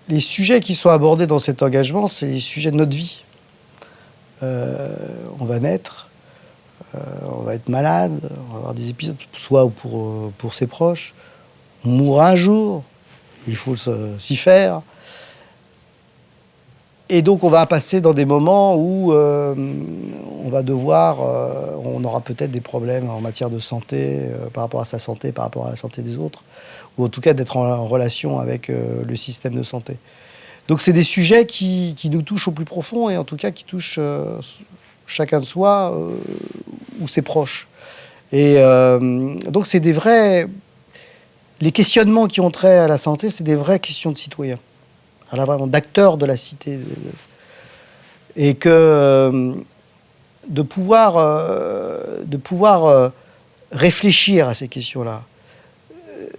les sujets qui sont abordés dans cet engagement, c'est les sujets de notre vie. On va naître, on va être malade, on va avoir des épisodes, soit pour ses proches. On mourra un jour, il faut s'y faire. Et donc on va passer dans des moments où on va devoir, on aura peut-être des problèmes en matière de santé, par rapport à sa santé, par rapport à la santé des autres, ou en tout cas d'être en relation avec le système de santé. Donc c'est des sujets qui nous touchent au plus profond et en tout cas qui touchent chacun de soi ou ses proches. Et donc c'est des vrais... Les questionnements qui ont trait à la santé, c'est des vraies questions de citoyens, vraiment d'acteurs de la cité. Et que de pouvoir réfléchir à ces questions-là,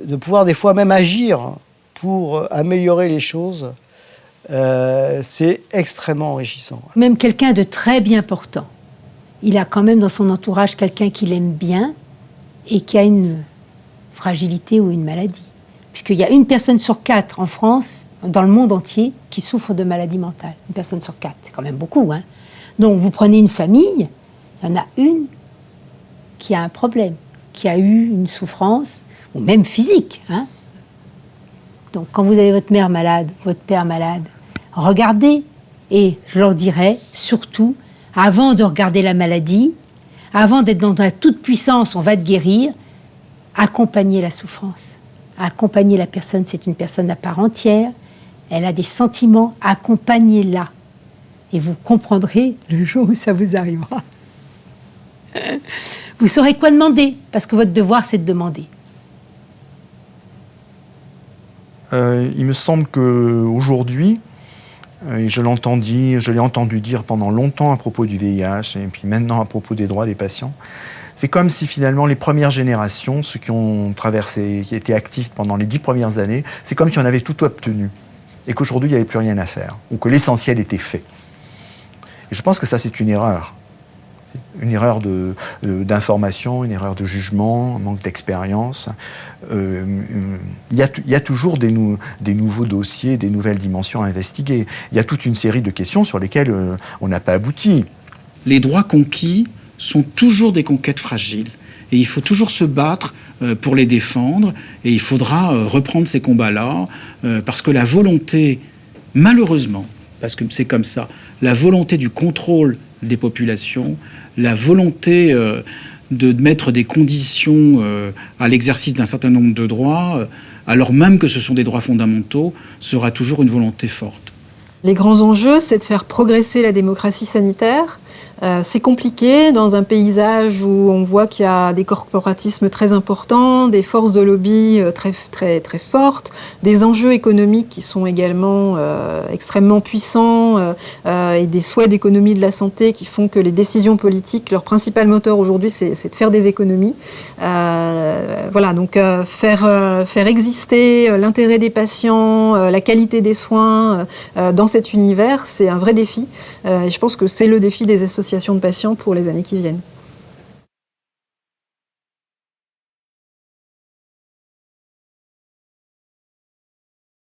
de pouvoir des fois même agir pour améliorer les choses, c'est extrêmement enrichissant. Même quelqu'un de très bien portant, il a quand même dans son entourage quelqu'un qu'il aime bien et qui a une fragilité ou une maladie. Puisqu'il y a 1 personne sur 4 en France, dans le monde entier, qui souffre de maladie mentale. 1 personne sur 4, c'est quand même beaucoup, hein. Donc vous prenez une famille, il y en a une qui a un problème, qui a eu une souffrance, ou même physique, hein. Donc quand vous avez votre mère malade, votre père malade, regardez, et je leur dirais, surtout, avant de regarder la maladie, avant d'être dans la toute-puissance, on va te guérir, accompagner la souffrance. Accompagner la personne, c'est une personne à part entière, elle a des sentiments, accompagnez-la. Et vous comprendrez le jour où ça vous arrivera. Vous saurez quoi demander, parce que votre devoir, c'est de demander. Il me semble qu'aujourd'hui, et je l'ai entendu dire pendant longtemps à propos du VIH, et puis maintenant à propos des droits des patients, c'est comme si finalement les premières générations, ceux qui ont traversé, qui étaient actifs pendant les 10 premières années, c'est comme si on avait tout obtenu, et qu'aujourd'hui il n'y avait plus rien à faire, ou que l'essentiel était fait. Et je pense que ça c'est une erreur d'information, une erreur de jugement, un manque d'expérience. Il y a toujours des nouveaux dossiers, des nouvelles dimensions à investiguer. Il y a toute une série de questions sur lesquelles on n'a pas abouti. Les droits conquis sont toujours des conquêtes fragiles. Et il faut toujours se battre pour les défendre. Et il faudra reprendre ces combats-là, parce que la volonté, malheureusement, parce que c'est comme ça, la volonté du contrôle des populations, la volonté de mettre des conditions à l'exercice d'un certain nombre de droits, alors même que ce sont des droits fondamentaux, sera toujours une volonté forte. Les grands enjeux, c'est de faire progresser la démocratie sanitaire. C'est compliqué dans un paysage où on voit qu'il y a des corporatismes très importants, des forces de lobby très fortes, des enjeux économiques qui sont également extrêmement puissants et des souhaits d'économie de la santé qui font que les décisions politiques, leur principal moteur aujourd'hui, c'est de faire des économies. Voilà, donc faire exister l'intérêt des patients, la qualité des soins dans cet univers, c'est un vrai défi. Et je pense que c'est le défi des associations de patients pour les années qui viennent.